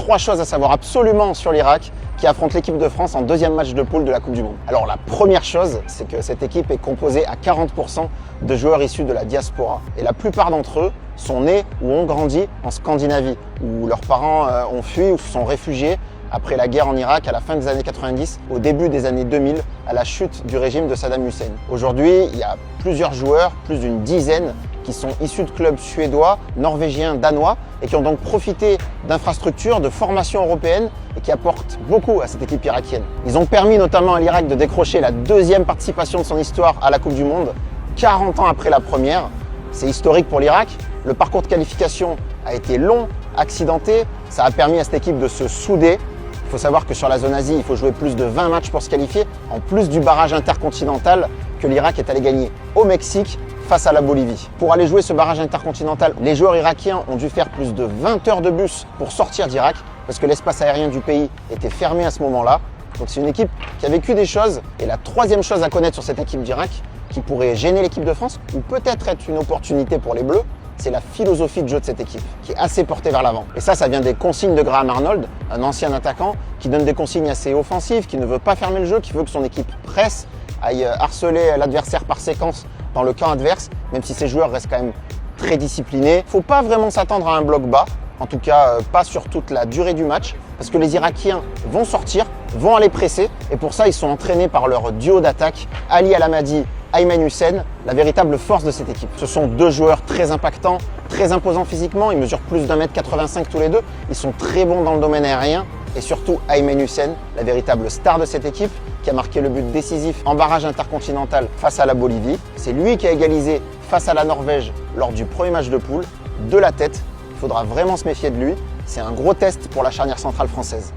3 choses à savoir absolument sur l'Irak qui affronte l'équipe de France en deuxième match de poule de la Coupe du Monde. Alors la première chose, c'est que cette équipe est composée à 40% de joueurs issus de la diaspora. Et la plupart d'entre eux sont nés ou ont grandi en Scandinavie, où leurs parents ont fui ou se sont réfugiés après la guerre en Irak à la fin des années 90, au début des années 2000, à la chute du régime de Saddam Hussein. Aujourd'hui, il y a plusieurs joueurs, plus d'une dizaine, qui sont issus de clubs suédois, norvégiens, danois, et qui ont donc profité d'infrastructures, de formations européennes, et qui apportent beaucoup à cette équipe irakienne. Ils ont permis notamment à l'Irak de décrocher la deuxième participation de son histoire à la Coupe du Monde, 40 ans après la première. C'est historique pour l'Irak. Le parcours de qualification a été long, accidenté. Ça a permis à cette équipe de se souder. Il faut savoir que sur la zone Asie, il faut jouer plus de 20 matchs pour se qualifier, en plus du barrage intercontinental que l'Irak est allé gagner au Mexique face à la Bolivie. Pour aller jouer ce barrage intercontinental, les joueurs irakiens ont dû faire plus de 20 heures de bus pour sortir d'Irak, parce que l'espace aérien du pays était fermé à ce moment-là. Donc c'est une équipe qui a vécu des choses. Et la troisième chose à connaître sur cette équipe d'Irak, qui pourrait gêner l'équipe de France, ou peut-être être une opportunité pour les Bleus, c'est la philosophie de jeu de cette équipe, qui est assez portée vers l'avant. Et ça vient des consignes de Graham Arnold, un ancien attaquant, qui donne des consignes assez offensives, qui ne veut pas fermer le jeu, qui veut que son équipe presse, aille harceler l'adversaire par séquence dans le camp adverse, même si ces joueurs restent quand même très disciplinés. Il ne faut pas vraiment s'attendre à un bloc bas, en tout cas pas sur toute la durée du match, parce que les Irakiens vont sortir, vont aller presser, et pour ça ils sont entraînés par leur duo d'attaque, Ali Al-Hamadi, Ayman Hussein, la véritable force de cette équipe. Ce sont deux joueurs très impactants, très imposants physiquement, ils mesurent plus d'1m85 tous les deux, ils sont très bons dans le domaine aérien, et surtout Ayman Hussein, la véritable star de cette équipe, qui a marqué le but décisif en barrage intercontinental face à la Bolivie. C'est lui qui a égalisé face à la Norvège lors du premier match de poule, de la tête. Il faudra vraiment se méfier de lui. C'est un gros test pour la charnière centrale française.